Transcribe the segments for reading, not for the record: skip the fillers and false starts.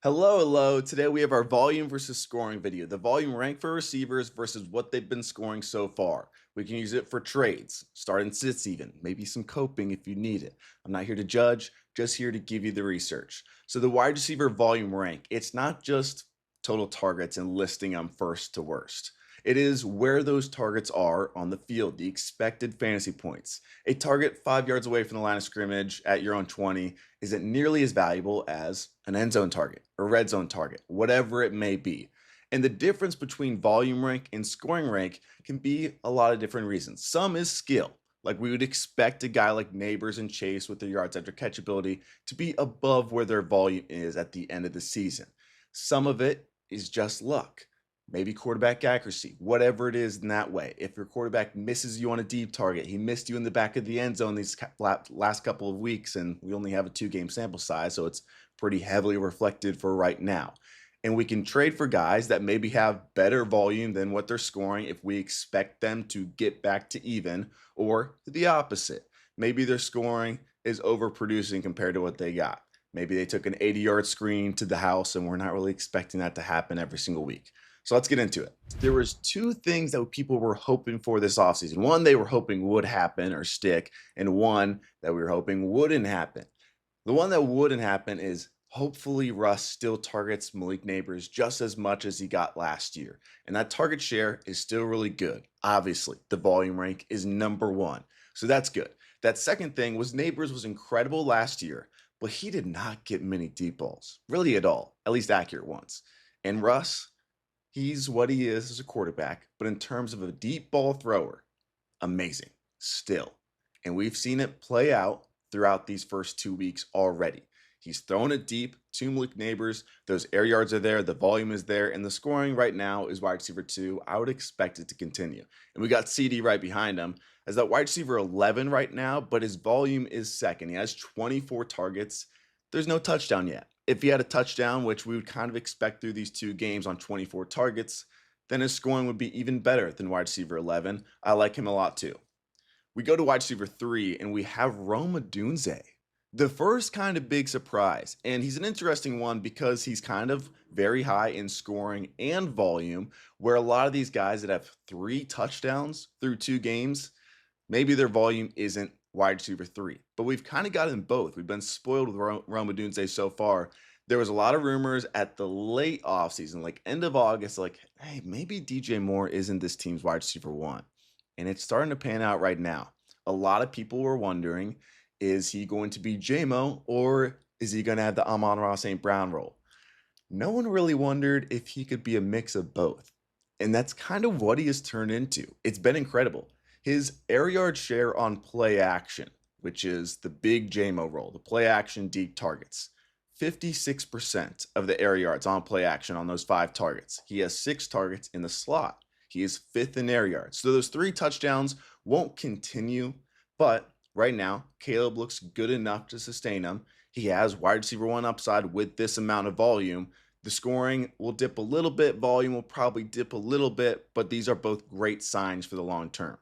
Hello. Today we have our volume versus scoring video. The volume rank for receivers versus what they've been scoring so far. We can use it for trades, start and sits even, maybe some coping if you need it. I'm not here to judge, just here to give you the research. So the wide receiver volume rank, it's not just total targets and listing them first to worst. It is where those targets are on the field, the expected fantasy points. A target 5 yards away from the line of scrimmage at your own 20 isn't nearly as valuable as an end zone target, a red zone target, whatever it may be. And the difference between volume rank and scoring rank can be a lot of different reasons. Some is skill. Like we would expect a guy like Nabers and Chase with their yards after catch ability to be above where their volume is at the end of the season. Some of it is just luck. Maybe quarterback accuracy, whatever it is in that way. If your quarterback misses you on a deep target, he missed you in the back of the end zone these last couple of weeks, and we only have a 2 game sample size, so it's pretty heavily reflected for right now. And we can trade for guys that maybe have better volume than what they're scoring if we expect them to get back to even, or the opposite. Maybe their scoring is overproducing compared to what they got. Maybe they took an 80-yard screen to the house and we're not really expecting that to happen every single week. So let's get into it. There was two things that people were hoping for this offseason. One they were hoping would happen or stick, and one that we were hoping wouldn't happen. The one that wouldn't happen is hopefully Russ still targets Malik Nabers just as much as he got last year. And that target share is still really good. Obviously, the volume rank is #1. So that's good. That second thing was Nabers was incredible last year, but he did not get many deep balls, really at all, at least accurate ones. And Russ, he's what he is as a quarterback, but in terms of a deep ball thrower, amazing still. And we've seen it play out throughout these first 2 weeks already. He's throwing it deep to Malik Nabers. Those air yards are there, the volume is there, and the scoring right now is wide receiver 2. I would expect it to continue. And we got CeeDee right behind him as that wide receiver 11 right now, but his volume is second. He has 24 targets. There's no touchdown yet. If he had a touchdown, which we would kind of expect through these 2 games on 24 targets, then his scoring would be even better than wide receiver 11. I like him a lot too. We go to wide receiver 3 and we have Odunze. The first kind of big surprise, and he's an interesting one because he's kind of very high in scoring and volume, where a lot of these guys that have 3 touchdowns through 2 games, maybe their volume isn't wide receiver 3. But we've kind of gotten both. We've been spoiled with Odunze so far. There was a lot of rumors at the late offseason, like end of August, like, hey, maybe DJ Moore isn't this team's wide receiver 1. And it's starting to pan out right now. A lot of people were wondering, is he going to be JMO or is he going to have the Amon-Ra St. Brown role? No one really wondered if he could be a mix of both. And that's kind of what he has turned into. It's been incredible. His air yard share on play action, which is the big JMO role, the play action deep targets, 56% of the air yards on play action on those 5 targets. He has 6 targets in the slot. He is 5th in air yards. So those 3 touchdowns won't continue, but right now, Caleb looks good enough to sustain him. He has wide receiver 1 upside with this amount of volume. The scoring will dip a little bit, volume will probably dip a little bit, but these are both great signs for the long term.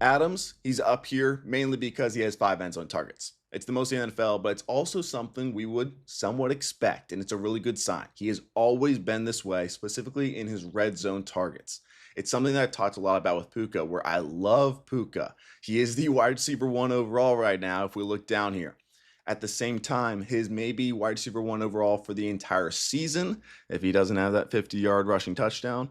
Adams, he's up here mainly because he has 5 end zone targets. It's the most in the NFL, but it's also something we would somewhat expect, and it's a really good sign. He has always been this way, specifically in his red zone targets. It's something that I talked a lot about with Puka, where I love Puka. He is the wide receiver 1 overall right now if we look down here. At the same time, his maybe wide receiver 1 overall for the entire season, if he doesn't have that 50-yard rushing touchdown,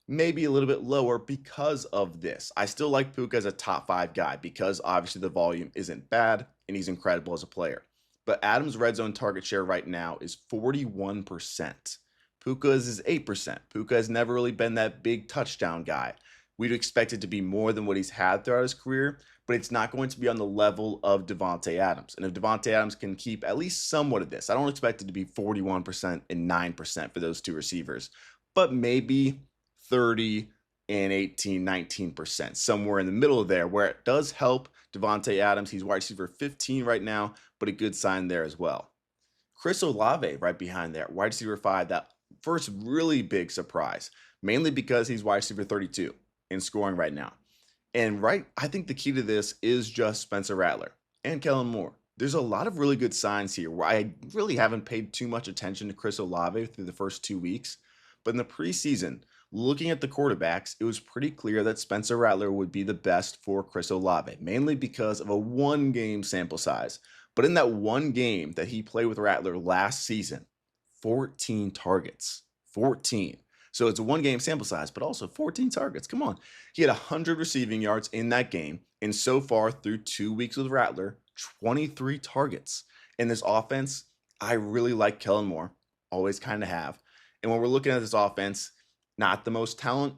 maybe a little bit lower because of this. I still like Puka as a top 5 guy because obviously the volume isn't bad and he's incredible as a player. But Adams' red zone target share right now is 41%. Puka's is 8%. Puka has never really been that big touchdown guy. We'd expect it to be more than what he's had throughout his career, but it's not going to be on the level of Davante Adams. And if Davante Adams can keep at least somewhat of this, I don't expect it to be 41% and 9% for those 2 receivers, but maybe 30 and 18, 19%, somewhere in the middle of there, where it does help Davante Adams. He's wide receiver 15 right now, but a good sign there as well. Chris Olave right behind there, wide receiver 5, that first really big surprise, mainly because he's wide receiver 32 in scoring right now. And I think the key to this is just Spencer Rattler and Kellen Moore. There's a lot of really good signs here where I really haven't paid too much attention to Chris Olave through the first 2 weeks. But in the preseason, looking at the quarterbacks, it was pretty clear that Spencer Rattler would be the best for Chris Olave, mainly because of a 1 game sample size. But in that 1 game that he played with Rattler last season, 14 targets. 14. So it's a 1 game sample size, but also 14 targets. Come on. He had 100 receiving yards in that game. And so far, through 2 weeks with Rattler, 23 targets. In this offense, I really like Kellen Moore. Always kind of have. And when we're looking at this offense, not the most talent,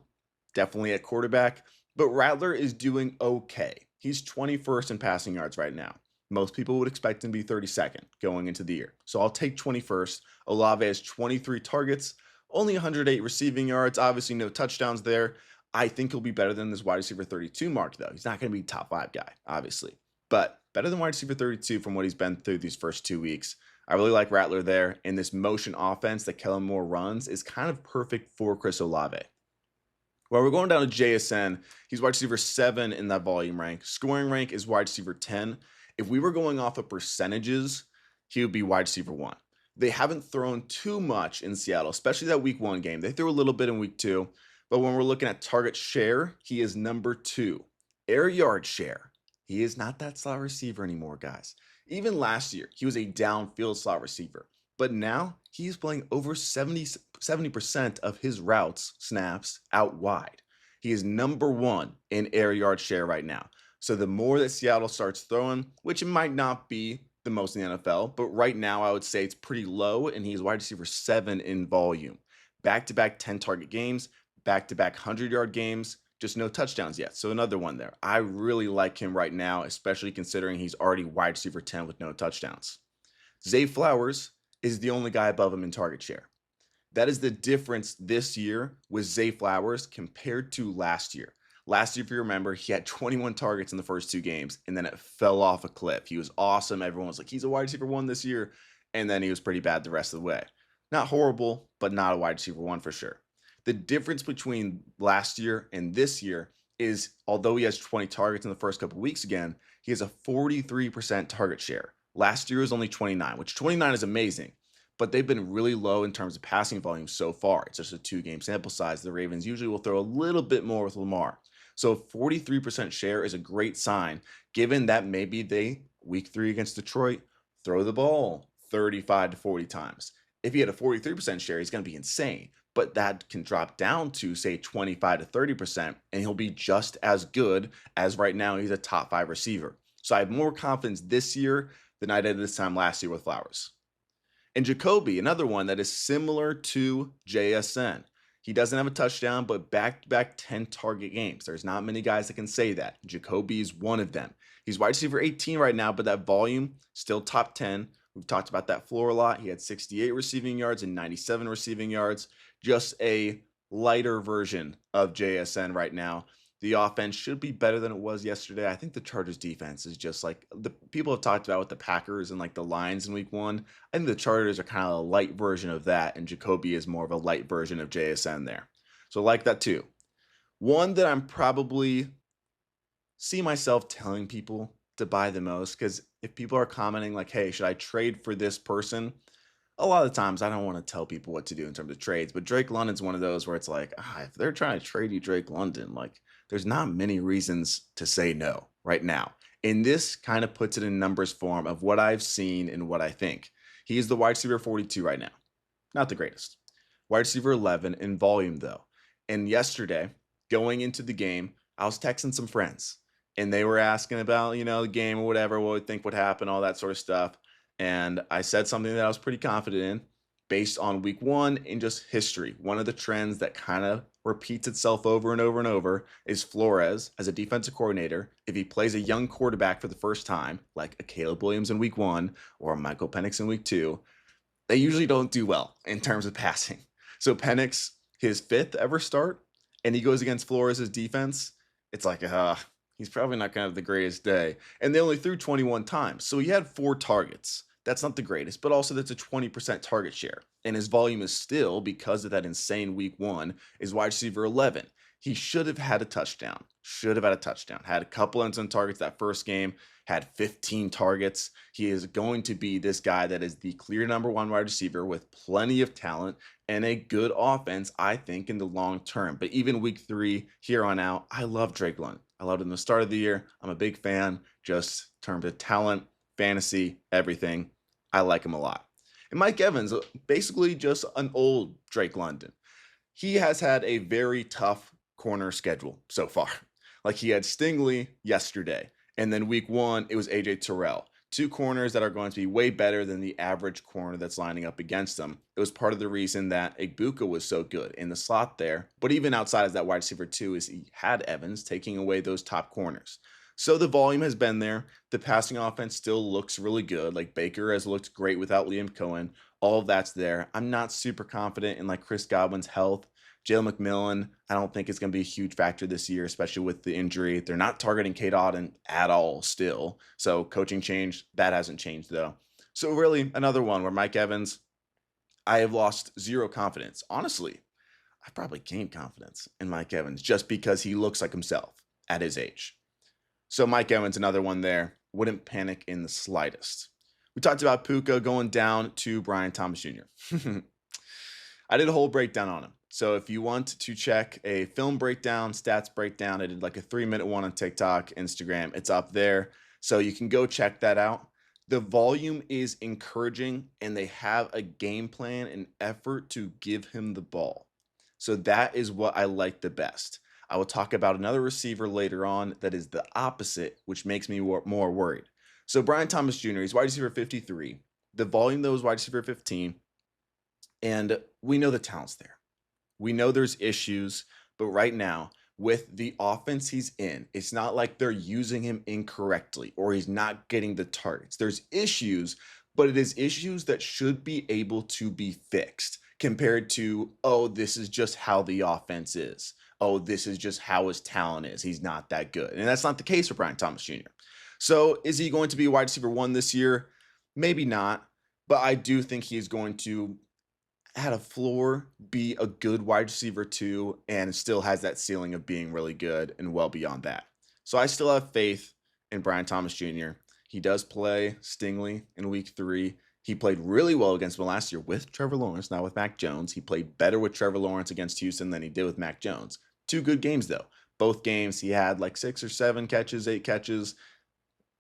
definitely at quarterback, but Rattler is doing okay. He's 21st in passing yards right now. Most people would expect him to be 32nd going into the year. So I'll take 21st. Olave has 23 targets, only 108 receiving yards, obviously no touchdowns there. I think he'll be better than this wide receiver 32 mark, though. He's not going to be top 5 guy, obviously, but better than wide receiver 32 from what he's been through these first 2 weeks. I really like Rattler there, and this motion offense that Kellen Moore runs is kind of perfect for Chris Olave. Well, we're going down to JSN. He's wide receiver 7 in that volume rank. Scoring rank is wide receiver 10. If we were going off of percentages, he would be wide receiver 1. They haven't thrown too much in Seattle, especially that week 1 game. They threw a little bit in week 2, but when we're looking at target share, he is number 2. Air yard share, he is not that slot receiver anymore, guys. Even last year, he was a downfield slot receiver, but now he's playing over 70% of his routes, snaps, out wide. He is number 1 in air yard share right now. So the more that Seattle starts throwing, which it might not be the most in the NFL, but right now I would say it's pretty low, and he's wide receiver 7 in volume. Back-to-back 10-target games, back-to-back 100-yard games, just no touchdowns yet. So another one there. I really like him right now, especially considering he's already wide receiver 10 with no touchdowns. Zay Flowers is the only guy above him in target share. That is the difference this year with Zay Flowers compared to last year. Last year, if you remember, he had 21 targets in the first 2 games, and then it fell off a cliff. He was awesome. Everyone was like, he's a wide receiver 1 this year, and then he was pretty bad the rest of the way. Not horrible, but not a wide receiver 1 for sure. The difference between last year and this year is, although he has 20 targets in the first couple weeks again, he has a 43% target share. Last year was only 29, which 29 is amazing, but they've been really low in terms of passing volume so far. It's just a 2-game sample size. The Ravens usually will throw a little bit more with Lamar. So 43% share is a great sign, given that maybe they, week 3 against Detroit, throw the ball 35 to 40 times. If he had a 43% share, he's going to be insane. But that can drop down to, say, 25 to 30%, and he'll be just as good as right now. He's a top 5 receiver. So I have more confidence this year than I did this time last year with Flowers. And Jacoby, another one that is similar to JSN. He doesn't have a touchdown, but back-to-back 10-target games. There's not many guys that can say that. Jacoby is one of them. He's wide receiver 18 right now, but that volume, still top 10. We've talked about that floor a lot. He had 68 receiving yards and 97 receiving yards. Just a lighter version of JSN right now. The offense should be better than it was yesterday. I think the Chargers defense is just like the people have talked about with the Packers and like the Lions in week 1. I think the Chargers are kind of a light version of that, and Jacoby is more of a light version of JSN there. So I like that too. One that I'm probably see myself telling people to buy the most, because if people are commenting like, hey, should I trade for this person? A lot of the times I don't want to tell people what to do in terms of trades, but Drake London's one of those where it's like, if they're trying to trade you Drake London, like there's not many reasons to say no right now. And this kind of puts it in numbers form of what I've seen and what I think. He is the wide receiver 42 right now. Not the greatest. Wide receiver 11 in volume though. And yesterday, going into the game, I was texting some friends and they were asking about, the game or whatever, what would think would happen, all that sort of stuff. And I said something that I was pretty confident in based on week 1 and just history. One of the trends that kind of repeats itself over and over and over is Flores as a defensive coordinator. If he plays a young quarterback for the first time, like a Caleb Williams in week 1 or a Michael Penix in week 2, they usually don't do well in terms of passing. So Penix, his 5th ever start, and he goes against Flores' defense, it's like, he's probably not going to have the greatest day. And they only threw 21 times. So he had 4 targets. That's not the greatest, but also that's a 20% target share. And his volume is still, because of that insane week 1, is wide receiver 11. He should have had a touchdown. Had a couple end zone targets that first game. had 15 targets. He is going to be this guy that is the clear #1 wide receiver with plenty of talent and a good offense, I think, in the long term. But even week 3 here on out, I love Drake London. I loved him in the start of the year. I'm a big fan, just in terms of talent, fantasy, everything. I like him a lot. And Mike Evans, basically just an old Drake London. He has had a very tough corner schedule so far. Like he had Stingley yesterday, and then week 1, it was AJ Terrell. 2 corners that are going to be way better than the average corner that's lining up against them. It was part of the reason that Igbuka was so good in the slot there. But even outside of that wide receiver 2 is he had Evans taking away those top corners. So the volume has been there. The passing offense still looks really good. Like Baker has looked great without Liam Cohen. All of that's there. I'm not super confident in like Chris Godwin's health. Jalen McMillan, I don't think is going to be a huge factor this year, especially with the injury. They're not targeting Cade Otton at all still. So coaching change, that hasn't changed though. So really another one where Mike Evans, I have lost zero confidence. Honestly, I probably gained confidence in Mike Evans just because he looks like himself at his age. So Mike Evans, another one there, wouldn't panic in the slightest. We talked about Puka going down to Brian Thomas Jr. I did a whole breakdown on him. So if you want to check a film breakdown, stats breakdown, I did like a 3-minute one on TikTok, Instagram. It's up there. So you can go check that out. The volume is encouraging and they have a game plan and effort to give him the ball. So that is what I like the best. I will talk about another receiver later on that is the opposite, which makes me more worried. So Brian Thomas Jr., he's wide receiver 53. The volume, though, is wide receiver 15. And we know the talent's there. We know there's issues, but right now, with the offense he's in, it's not like they're using him incorrectly or he's not getting the targets. There's issues, but it is issues that should be able to be fixed compared to, oh, this is just how the offense is. Oh, this is just how his talent is. He's not that good. And that's not the case for Brian Thomas Jr. So is he going to be wide receiver 1 this year? Maybe not, but I do think he's going to at a floor be a good wide receiver 2 and still has that ceiling of being really good and well beyond that. So I still have faith in Brian Thomas Jr. He does play Stingley in week 3. He played really well against him last year with Trevor Lawrence, not with Mac Jones. He played better with Trevor Lawrence against Houston than he did with Mac Jones. 2 good games though. Both games he had like 6 or 7 catches, 8 catches.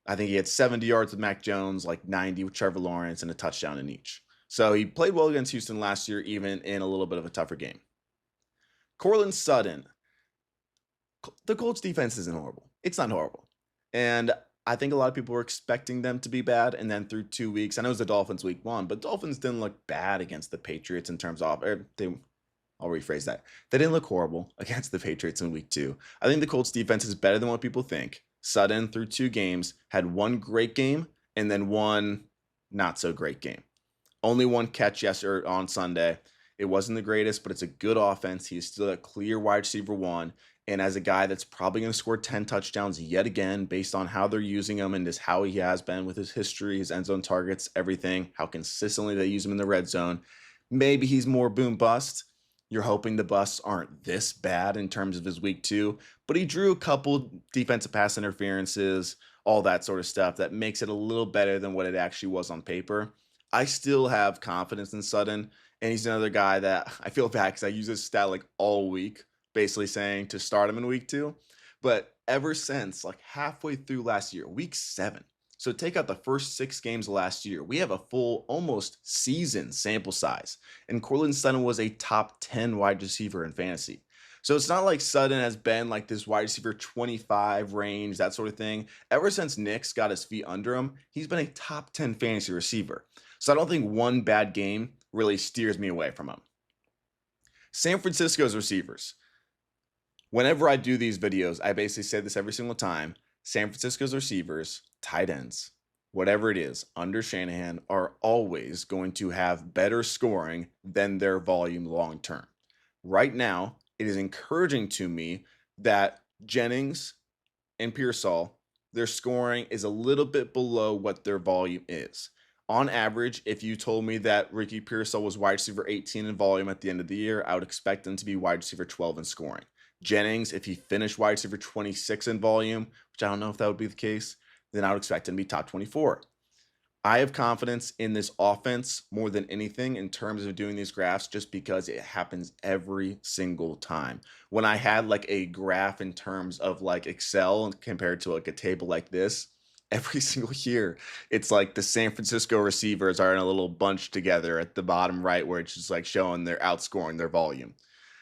I think he had 70 yards with Mac Jones, like 90 with Trevor Lawrence, and a touchdown in each. So he played well against Houston last year, even in a little bit of a tougher game. Courtland Sutton. The Colts defense isn't horrible. It's not horrible. And I think a lot of people were expecting them to be bad. And then through 2 weeks, I know it was the Dolphins week 1, but Dolphins didn't look bad against the Patriots in terms of, I'll rephrase that. They didn't look horrible against the Patriots in week 2. I think the Colts defense is better than what people think. Sutton, through 2 games, had 1 great game and then 1 not so great game. Only 1 catch yesterday on Sunday. It wasn't the greatest, but it's a good offense. He's still a clear wide receiver 1. And as a guy that's probably going to score 10 touchdowns yet again, based on how they're using him and just how he has been with his history, his end zone targets, everything, how consistently they use him in the red zone. Maybe he's more boom bust. You're hoping the busts aren't this bad in terms of his week 2, but he drew a couple defensive pass interferences, all that sort of stuff that makes it a little better than what it actually was on paper. I still have confidence in Sutton, and he's another guy that I feel bad because I use this stat like all week, basically saying to start him in week 2. But ever since like halfway through last year, week 7, so take out the first 6 games of last year, we have a full almost season sample size. And Courtland Sutton was a top 10 wide receiver in fantasy. So it's not like Sutton has been like this wide receiver 25 range, that sort of thing. Ever since Nick's got his feet under him, he's been a top 10 fantasy receiver. So I don't think 1 bad game really steers me away from him. San Francisco's receivers. Whenever I do these videos, I basically say this every single time. San Francisco's receivers, tight ends, whatever it is, under Shanahan are always going to have better scoring than their volume long term. Right now, it is encouraging to me that Jennings and Pearsall, their scoring is a little bit below what their volume is. On average, if you told me that Ricky Pearsall was wide receiver 18 in volume at the end of the year, I would expect him to be wide receiver 12 in scoring. Jennings, if he finished wide receiver 26 in volume, which I don't know if that would be the case, then I would expect him to be top 24. I have confidence in this offense more than anything in terms of doing these graphs just because it happens every single time. When I had like a graph in terms of like Excel compared to like a table like this, every single year it's like the San Francisco receivers are in a little bunch together at the bottom right where it's just like showing they're outscoring their volume.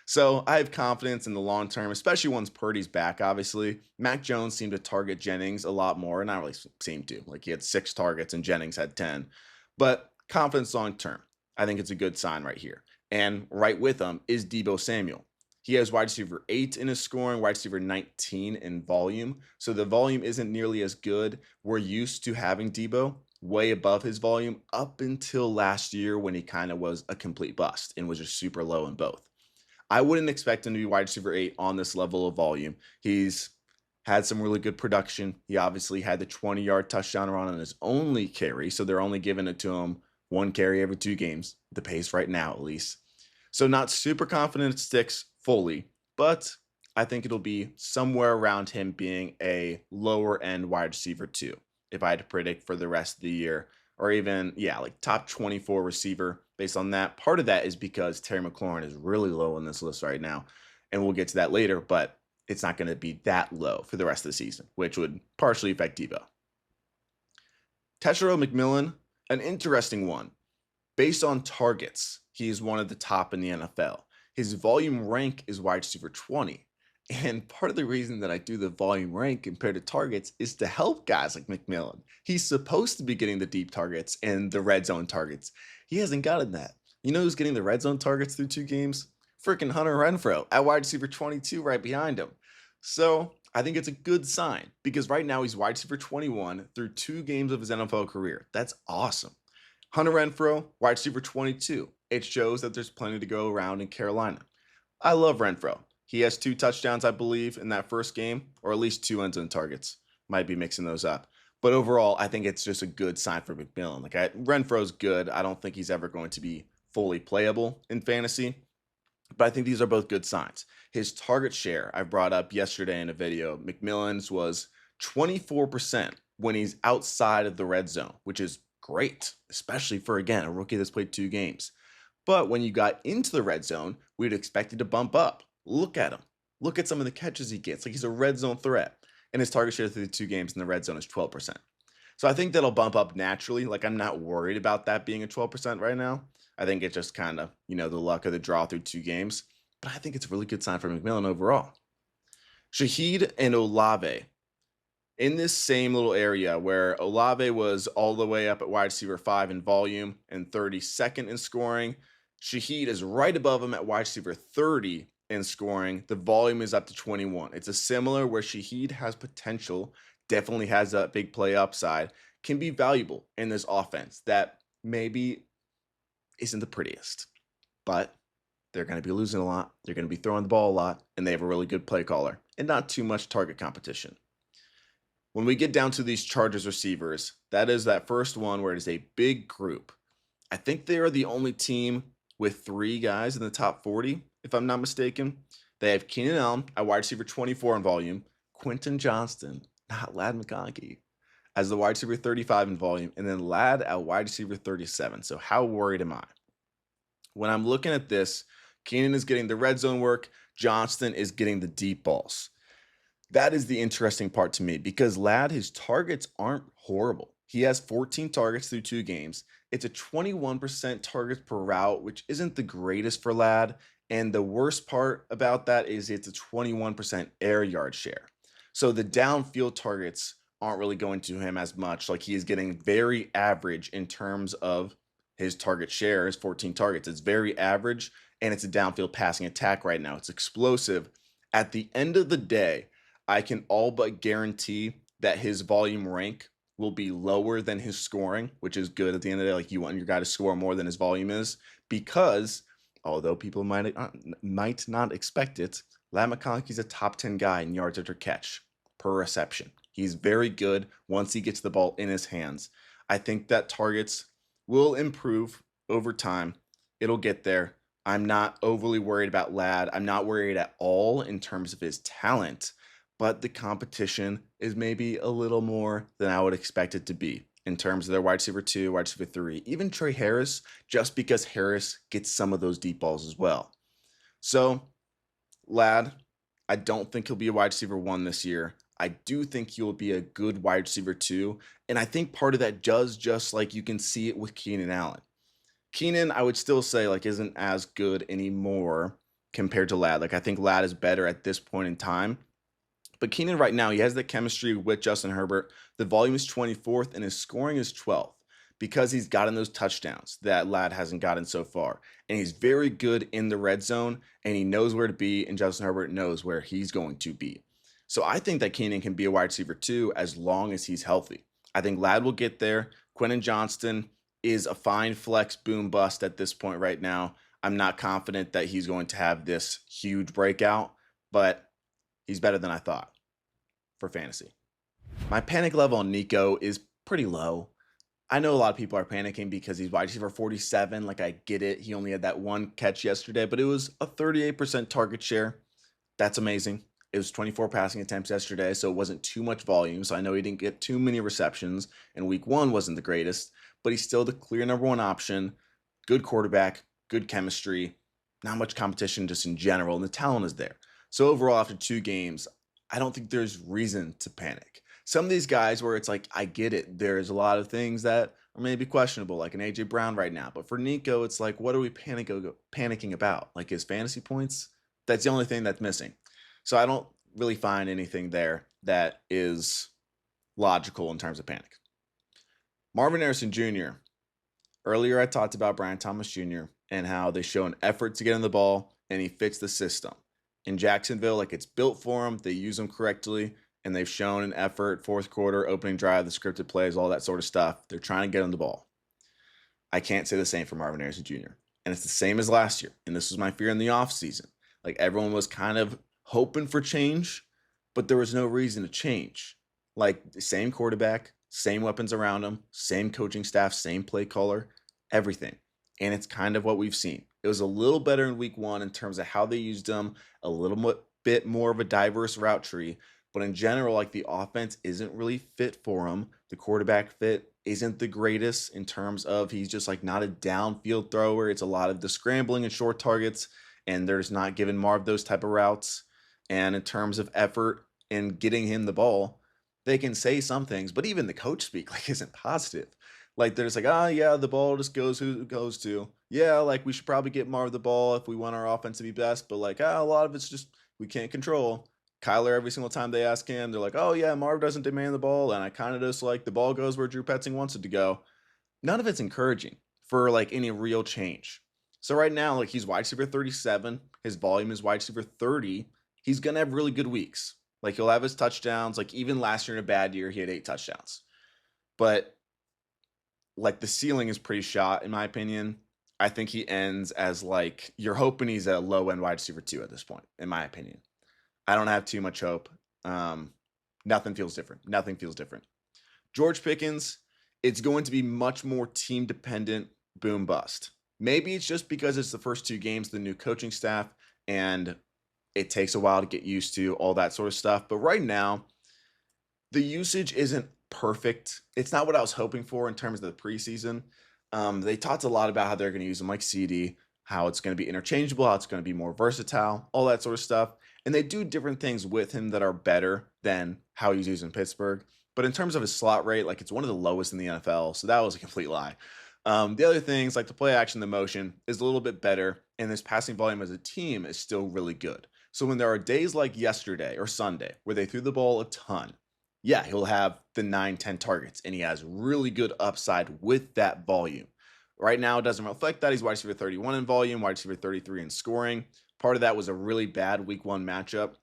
So I have confidence in the long term, especially once Purdy's back, obviously. Mac Jones seemed to target Jennings a lot more, and not really seemed to. Like he had 6 targets and Jennings had 10. But confidence long term, I think it's a good sign right here. And right with him is Deebo Samuel. He has wide receiver 8 in his scoring, wide receiver 19 in volume. So the volume isn't nearly as good. We're used to having Deebo way above his volume up until last year when he kind of was a complete bust and was just super low in both. I wouldn't expect him to be wide receiver 8 on this level of volume. He's had some really good production. He obviously had the 20-yard touchdown run on his only carry, so they're only giving it to him 1 carry every 2 games, the pace right now at least. So not super confident it sticks fully, but I think it'll be somewhere around him being a lower end wide receiver 2 if I had to predict for the rest of the year, or even, yeah, like top 24 receiver based on that. Part of that is because Terry McLaurin is really low on this list right now, and we'll get to that later, but it's not going to be that low for the rest of the season, which would partially affect Deebo. Tesharo McMillan, an interesting one. Based on targets, he is one of the top in the NFL. His volume rank is wide receiver 20. And part of the reason that I do the volume rank compared to targets is to help guys like McMillan. He's supposed to be getting the deep targets and the red zone targets. He hasn't gotten that. You know who's getting the red zone targets through 2 games? Freaking Hunter Renfrow at wide receiver 22 right behind him. So I think it's a good sign because right now he's wide receiver 21 through 2 games of his NFL career. That's awesome. Hunter Renfrow, wide receiver 22. It shows that there's plenty to go around in Carolina. I love Renfrow. He has 2 touchdowns, I believe, in that first game, or at least 2 end zone targets. Might be mixing those up. But overall, I think it's just a good sign for McMillan. Renfro's good. I don't think he's ever going to be fully playable in fantasy, but I think these are both good signs. His target share, I brought up yesterday in a video, McMillan's was 24% when he's outside of the red zone, which is great, especially for, again, a rookie that's played 2 games. But when you got into the red zone, we'd expect it to bump up. Look at him. Look at some of the catches he gets. Like he's a red zone threat. And his target share through the 2 games in the red zone is 12%. So I think that'll bump up naturally. Like I'm not worried about that being a 12% right now. I think it's just kind of, the luck of the draw through 2 games. But I think it's a really good sign for McMillan overall. Shaheed and Olave in this same little area where Olave was all the way up at wide receiver 5 in volume and 32nd in scoring. Shaheed is right above him at wide receiver 30 in scoring. The volume is up to 21. It's a similar where Shaheed has potential, definitely has that big play upside, can be valuable in this offense that maybe isn't the prettiest, but they're going to be losing a lot. They're going to be throwing the ball a lot, and they have a really good play caller and not too much target competition. When we get down to these Chargers receivers, that is that first one where it is a big group. I think they are the only team with 3 guys in the top 40, if I'm not mistaken. They have Keenan Allen at wide receiver 24 in volume, Quentin Johnston, not Ladd McConkey, as the wide receiver 35 in volume, and then Ladd at wide receiver 37. So how worried am I? When I'm looking at this, Keenan is getting the red zone work, Johnston is getting the deep balls. That is the interesting part to me because Ladd, his targets aren't horrible. He has 14 targets through 2 games. It's a 21% targets per route, which isn't the greatest for Ladd. And the worst part about that is it's a 21% air yard share. So the downfield targets aren't really going to him as much. Like he is getting very average in terms of his target share, his 14 targets. It's very average, and it's a downfield passing attack right now. It's explosive. At the end of the day, I can all but guarantee that his volume rank will be lower than his scoring, which is good at the end of the day. Like you want your guy to score more than his volume is because although people might not expect it, Ladd McConkey's a top 10 guy in yards after catch per reception. He's very good once he gets the ball in his hands. I think that targets will improve over time. It'll get there. I'm not overly worried about Ladd. I'm not worried at all in terms of his talent. but the competition is maybe a little more than I would expect it to be in terms of their wide receiver 2, wide receiver 3, even Trey Harris, just because Harris gets some of those deep balls as well. So, Lad, I don't think he'll be a wide receiver 1 this year. I do think he'll be a good wide receiver 2, and I think part of that does just like you can see it with Keenan Allen. Keenan, I would still say, like, isn't as good anymore compared to Lad. Like, I think Lad is better at this point in time. But Keenan right now, he has the chemistry with Justin Herbert. The volume is 24th and his scoring is 12th because he's gotten those touchdowns that Lad hasn't gotten so far. And he's very good in the red zone and he knows where to be, and Justin Herbert knows where he's going to be. So I think that Keenan can be a wide receiver 2 as long as he's healthy. I think Lad will get there. Quentin Johnston is a fine flex boom bust at this point right now. I'm not confident that he's going to have this huge breakout, but he's better than I thought for fantasy. My panic level on Nico is pretty low. I know a lot of people are panicking because he's wide receiver 47. Like, I get it. He only had that one catch yesterday, but it was a 38% target share. That's amazing. It was 24 passing attempts yesterday, so it wasn't too much volume. So I know he didn't get too many receptions, and week 1 wasn't the greatest, but he's still the clear number 1 option. Good quarterback, good chemistry, not much competition just in general, and the talent is there. So overall, after 2 games, I don't think there's reason to panic. Some of these guys where it's like, I get it. There's a lot of things that are maybe questionable, like an AJ Brown right now. But for Nico, it's like, what are we panicking about? Like his fantasy points? That's the only thing that's missing. So I don't really find anything there that is logical in terms of panic. Marvin Harrison Jr. Earlier, I talked about Brian Thomas Jr. and how they show an effort to get in the ball and he fits the system. In Jacksonville, like, it's built for him. They use him correctly, and they've shown an effort, fourth quarter, opening drive, the scripted plays, all that sort of stuff. They're trying to get him the ball. I can't say the same for Marvin Harrison Jr. And it's the same as last year. And this was my fear in the offseason. Like, everyone was kind of hoping for change, but there was no reason to change. Like, the same quarterback, same weapons around him, same coaching staff, same play caller, everything. And it's kind of what we've seen. It was a little better in week 1 in terms of how they used them, a little bit more of a diverse route tree. But in general, like, the offense isn't really fit for him. The quarterback fit isn't the greatest in terms of he's just like not a downfield thrower. It's a lot of the scrambling and short targets, and they're just not giving Marv those type of routes. And in terms of effort in getting him the ball, they can say some things, but even the coach speak like isn't positive. Like, they're just like, yeah, the ball just goes who it goes to. Yeah, like, we should probably get Marv the ball if we want our offense to be best. But, like, a lot of it's just we can't control. Kyler, every single time they ask him, they're like, oh, yeah, Marv doesn't demand the ball. And I kind of just like the ball goes where Drew Petzing wants it to go. None of it's encouraging for, like, any real change. So right now, like, he's wide receiver 37. His volume is wide receiver 30. He's going to have really good weeks. Like, he'll have his touchdowns. Like, even last year in a bad year, he had 8 touchdowns. But like, the ceiling is pretty shot, in my opinion. I think he ends as, like, you're hoping he's a low-end wide receiver 2 at this point, in my opinion. I don't have too much hope. Nothing feels different. Nothing feels different. George Pickens, it's going to be much more team-dependent, boom bust. Maybe it's just because it's the first 2 games of the new coaching staff, and it takes a while to get used to all that sort of stuff. But right now, the usage isn't perfect. It's not what I was hoping for in terms of the preseason. They talked a lot about how they're going to use him like CeeDee, how it's going to be interchangeable, how it's going to be more versatile, all that sort of stuff. And they do different things with him that are better than how he's used in Pittsburgh. But in terms of his slot rate, like, it's one of the lowest in the NFL. So that was a complete lie. The other things, like the play action, the motion, is a little bit better. And this passing volume as a team is still really good. So when there are days like yesterday or Sunday where they threw the ball a ton, yeah, he'll have the 9-10 targets, and he has really good upside with that volume. Right now, it doesn't reflect that. He's wide receiver 31 in volume, wide receiver 33 in scoring. Part of that was a really bad week 1 matchup,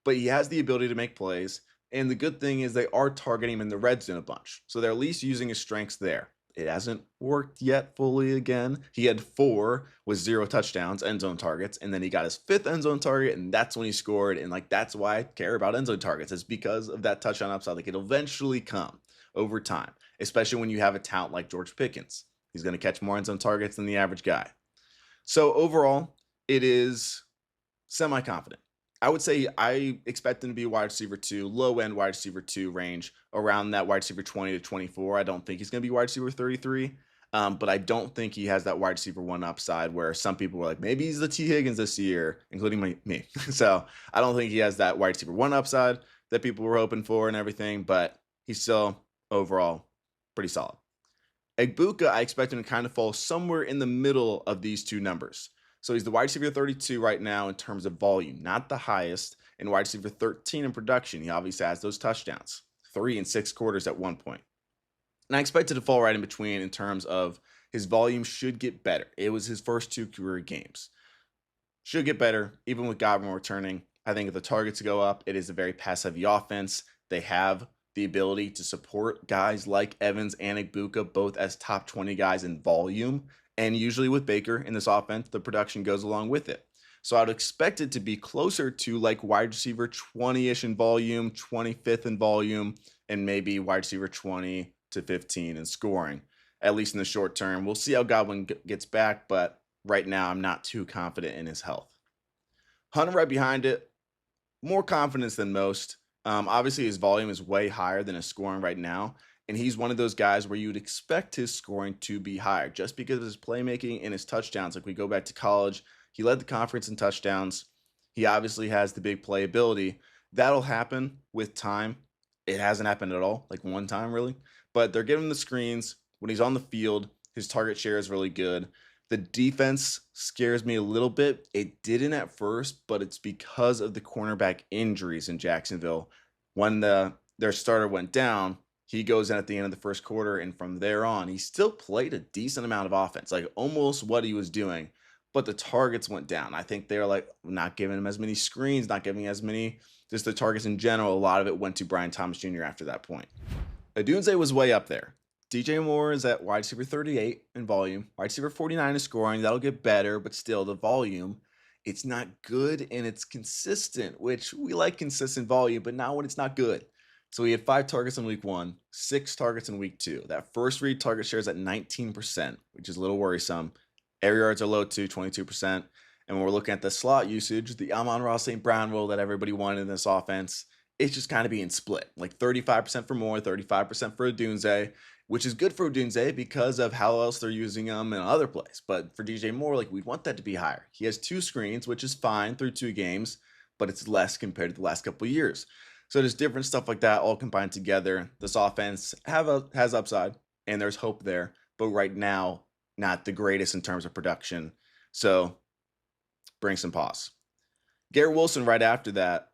but he has the ability to make plays. And the good thing is they are targeting him in the red zone a bunch. So they're at least using his strengths there. It hasn't worked yet fully again. He had 4 with 0 touchdowns, end zone targets, and then he got his 5th end zone target, and that's when he scored. And, like, that's why I care about end zone targets. It's because of that touchdown upside. Like, it'll eventually come over time, especially when you have a talent like George Pickens. He's going to catch more end zone targets than the average guy. So overall, it is semi-confident. I would say I expect him to be wide receiver 2, low end wide receiver 2 range, around that wide receiver 20 to 24. I don't think he's going to be wide receiver 33, but I don't think he has that wide receiver 1 upside where some people were like, maybe he's the T. Higgins this year, including me. So I don't think he has that wide receiver 1 upside that people were hoping for and everything, but he's still overall pretty solid. Egbuka, I expect him to kind of fall somewhere in the middle of these two numbers. So he's the wide receiver 32 right now in terms of volume, not the highest, and wide receiver 13 in production. He obviously has those touchdowns, 3 and 6 quarters at one point. And I expect it to fall right in between in terms of his volume should get better. It was his first 2 career games. Should get better, even with Godwin returning. I think if the targets go up, it is a very pass-heavy offense. They have the ability to support guys like Evans and Egbuka, both as top 20 guys in volume. And usually with Baker in this offense, the production goes along with it. So I would expect it to be closer to like wide receiver 20-ish in volume, 25th in volume, and maybe wide receiver 20 to 15 in scoring, at least in the short term. We'll see how Godwin gets back, but right now I'm not too confident in his health. Hunter right behind it, more confidence than most. Obviously, his volume is way higher than his scoring right now. And he's one of those guys where you would expect his scoring to be higher just because of his playmaking and his touchdowns. Like we go back to college, he led the conference in touchdowns. He obviously has the big playability. That'll happen with time. It hasn't happened at all, like one time really. But they're giving him the screens. When he's on the field, his target share is really good. The defense scares me a little bit. It didn't at first, but it's because of the cornerback injuries in Jacksonville. When their starter went down, he goes in at the end of the first quarter, and from there on, he still played a decent amount of offense, like almost what he was doing, but the targets went down. I think they're like not giving him as many screens, not giving as many, just the targets in general. A lot of it went to Brian Thomas Jr. after that point. Odunze was way up there. DJ Moore is at wide receiver 38 in volume, wide receiver 49 in scoring. That'll get better, but still the volume, it's not good and it's consistent, which we like consistent volume, but not when it's not good. So he had 5 targets in week 1, 6 targets in week 2. That first read target share is at 19%, which is a little worrisome. Air yards are low too, 22%. And when we're looking at the slot usage, the Amon-Ra St. Brown role that everybody wanted in this offense, it's just kind of being split, like 35% for Moore, 35% for Odunze, which is good for Odunze because of how else they're using him in other plays. But for DJ Moore, like we want that to be higher. He has 2 screens, which is fine through 2 games, but it's less compared to the last couple of years. So there's different stuff like that all combined together. This offense has upside and there's hope there, but right now, not the greatest in terms of production. So bring some pause. Garrett Wilson right after that,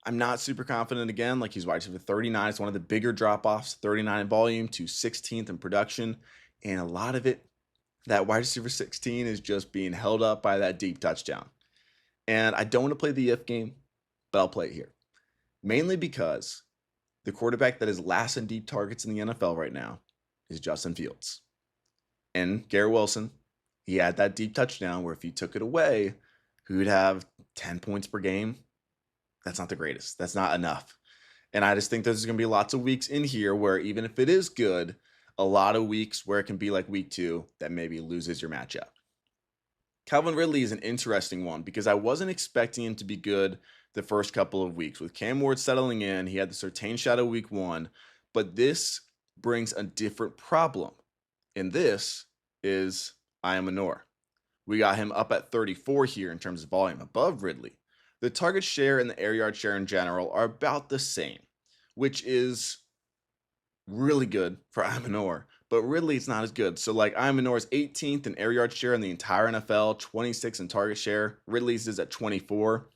I'm not super confident again. Like he's wide receiver 39. It's one of the bigger drop-offs, 39 in volume to 16th in production. And a lot of it, that wide receiver 16 is just being held up by that deep touchdown. And I don't want to play the if game, but I'll play it here. Mainly because the quarterback that is last in deep targets in the NFL right now is Justin Fields. And Garrett Wilson, he had that deep touchdown where if he took it away, he would have 10 points per game. That's not the greatest. That's not enough. And I just think there's going to be lots of weeks in here where even if it is good, a lot of weeks where it can be like week 2 that maybe loses your matchup. Calvin Ridley is an interesting one because I wasn't expecting him to be good the first couple of weeks. With Cam Ward settling in, he had the Surtain shadow week 1, but this brings a different problem. And this is Iomanor. We got him up at 34 here in terms of volume, above Ridley. The target share and the air yard share in general are about the same, which is really good for Iomanor, but Ridley it's not as good. So like Iomanor is 18th in air yard share in the entire NFL, 26 in target share. Ridley's is at 24,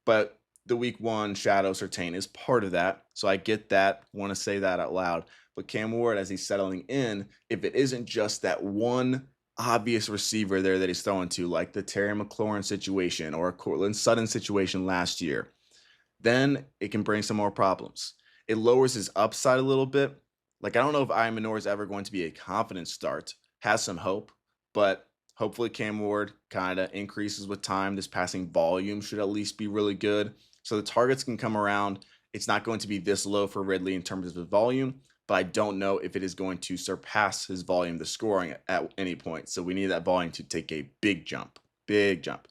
but the week 1 shadow Surtain is part of that. So I get that, want to say that out loud. But Cam Ward, as he's settling in, if it isn't just that one obvious receiver there that he's throwing to, like the Terry McLaurin situation or a Cortland Sutton situation last year, then it can bring some more problems. It lowers his upside a little bit. Like, I don't know if Iomanor is ever going to be a confident start. Has some hope, but hopefully Cam Ward kind of increases with time. This passing volume should at least be really good. So the targets can come around. It's not going to be this low for Ridley in terms of his volume, but I don't know if it is going to surpass his volume, the scoring at any point. So we need that volume to take a big jump, big jump.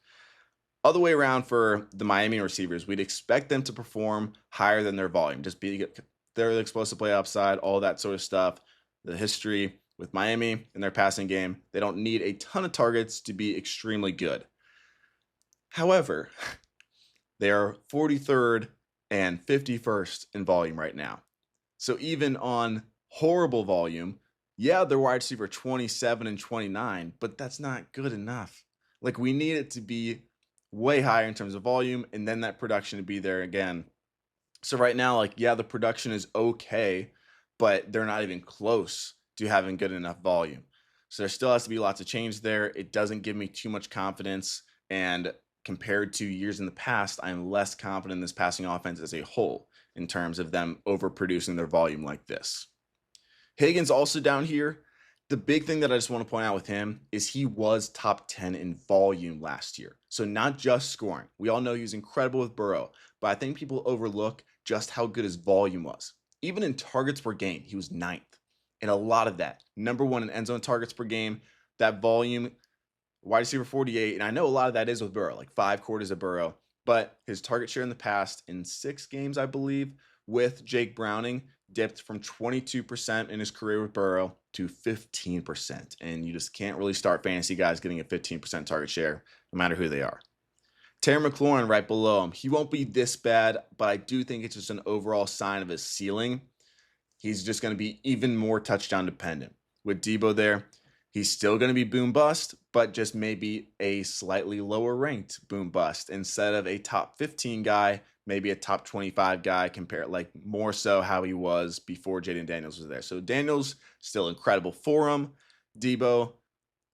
Other way around for the Miami receivers, we'd expect them to perform higher than their volume, just be their explosive play upside, all that sort of stuff. The history with Miami and their passing game, they don't need a ton of targets to be extremely good. However, they are 43rd and 51st in volume right now. So even on horrible volume, yeah, they're wide receiver 27 and 29, but that's not good enough. Like, we need it to be way higher in terms of volume, and then that production to be there again. So right now, like, yeah, the production is okay, but they're not even close to having good enough volume. So there still has to be lots of change there. It doesn't give me too much confidence. And compared to years in the past, I'm less confident in this passing offense as a whole in terms of them overproducing their volume like this. Higgins also down here. The big thing that I just want to point out with him is he was top 10 in volume last year. So not just scoring. We all know he was incredible with Burrow, but I think people overlook just how good his volume was. Even in targets per game, he was 9th. And a lot of that, number 1 in end zone targets per game, that volume, wide receiver 48. And I know a lot of that is with Burrow, like 5 quarters of Burrow, but his target share in the past in 6 games, I believe, with Jake Browning dipped from 22% in his career with Burrow to 15%. And you just can't really start fantasy guys getting a 15% target share, no matter who they are. Terry McLaurin right below him. He won't be this bad, but I do think it's just an overall sign of his ceiling. He's just going to be even more touchdown dependent. With Debo there, he's still going to be boom bust, but just maybe a slightly lower ranked boom bust. Instead of a top 15 guy, maybe a top 25 guy, compare like more so how he was before Jaden Daniels was there. So Daniels still incredible for him. Debo,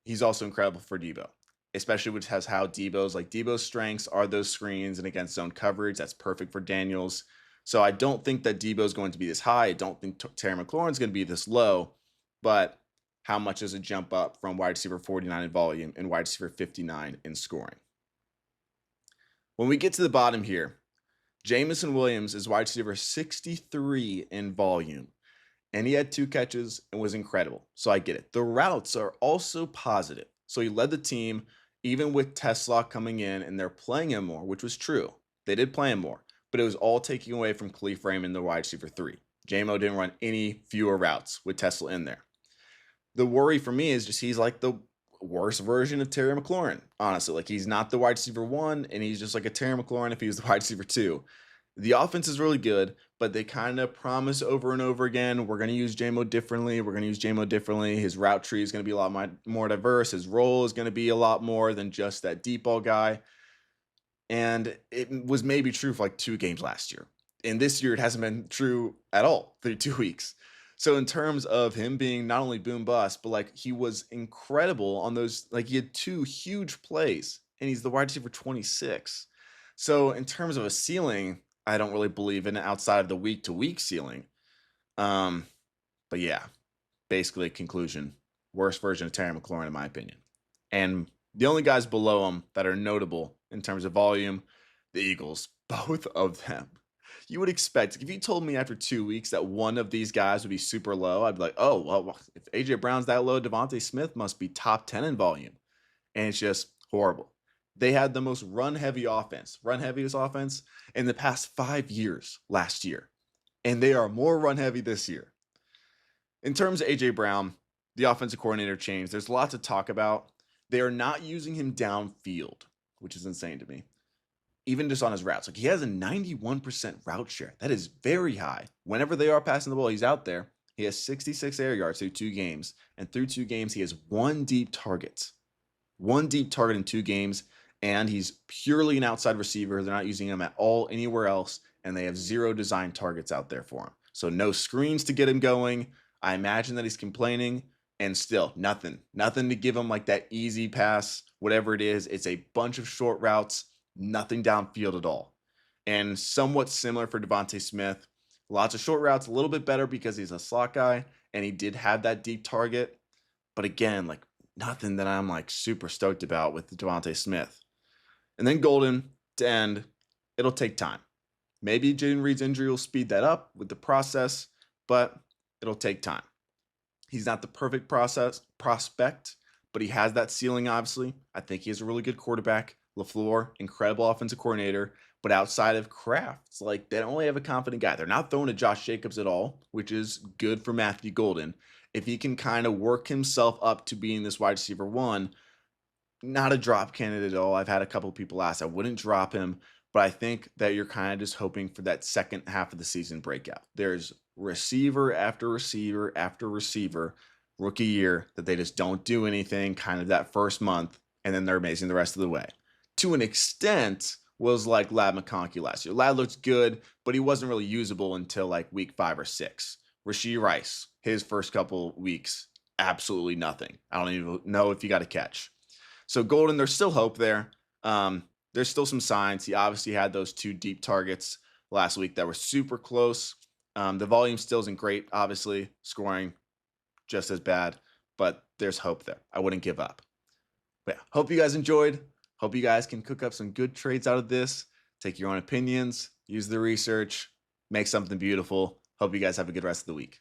he's also incredible for Debo, especially which has how Debo's strengths are those screens and against zone coverage. That's perfect for Daniels. So I don't think that Debo is going to be this high. I don't think Terry McLaurin is going to be this low, but how much does it jump up from wide receiver 49 in volume and wide receiver 59 in scoring? When we get to the bottom here, Jameson Williams is wide receiver 63 in volume, and he had 2 catches and was incredible. So I get it. The routes are also positive. So he led the team even with Tesla coming in and they're playing him more, which was true. They did play him more, but it was all taking away from Khalif Raymond, the wide receiver 3. JMO didn't run any fewer routes with Tesla in there. The worry for me is just he's like the worst version of Terry McLaurin, honestly. Like, he's not the wide receiver 1, and he's just like a Terry McLaurin if he was the wide receiver 2. The offense is really good, but they kind of promise over and over again, we're going to use JMO differently. We're going to use JMO differently. His route tree is going to be a lot more diverse. His role is going to be a lot more than just that deep ball guy. And it was maybe true for like 2 games last year. And this year, it hasn't been true at all through 2 weeks. So in terms of him being not only boom bust, but like he was incredible on those, like he had 2 huge plays and he's the wide receiver 26. So in terms of a ceiling, I don't really believe in it outside of the week to week ceiling. But yeah, basically conclusion, worst version of Terry McLaurin in my opinion. And the only guys below him that are notable in terms of volume, the Eagles, both of them. You would expect, if you told me after 2 weeks that one of these guys would be super low, I'd be like, oh, well, if AJ Brown's that low, Devontae Smith must be top 10 in volume. And it's just horrible. They had the most run-heaviest offense in the past 5 years last year. And they are more run-heavy this year. In terms of AJ Brown, the offensive coordinator change, there's lots to talk about. They are not using him downfield, which is insane to me. Even just on his routes. Like, he has a 91% route share. That is very high. Whenever they are passing the ball, he's out there. He has 66 air yards through 2 games. And through 2 games, he has 1 deep target. 1 deep target in 2 games. And he's purely an outside receiver. They're not using him at all anywhere else. And they have 0 design targets out there for him. So no screens to get him going. I imagine that he's complaining. And still, nothing to give him like that easy pass, whatever it is. It's a bunch of short routes, nothing downfield at all. And somewhat similar for Devontae Smith. Lots of short routes, a little bit better because he's a slot guy, and he did have that deep target. But again, like nothing that I'm like super stoked about with Devontae Smith. And then Golden to end, it'll take time. Maybe Jaden Reed's injury will speed that up with the process, but it'll take time. He's not the perfect prospect, but he has that ceiling, obviously. I think he is a really good quarterback. LaFleur, incredible offensive coordinator, but outside of Kraft, like they don't really have a confident guy. They're not throwing to Josh Jacobs at all, which is good for Matthew Golden. If he can kind of work himself up to being this wide receiver one, not a drop candidate at all. I've had a couple of people ask. I wouldn't drop him, but I think that you're kind of just hoping for that second half of the season breakout. There's receiver after receiver after receiver, rookie year, that they just don't do anything kind of that first month, and then they're amazing the rest of the way. To an extent, was like Lad McConkey last year. Lad looked good, but he wasn't really usable until like week 5 or 6. Rashee Rice, his first couple weeks, absolutely nothing. I don't even know if he got a catch. So Golden, there's still hope there. There's still some signs. He obviously had those 2 deep targets last week that were super close. The volume still isn't great, obviously. Scoring just as bad, but there's hope there. I wouldn't give up. But yeah, hope you guys enjoyed. Hope you guys can cook up some good trades out of this. Take your own opinions, use the research, make something beautiful. Hope you guys have a good rest of the week.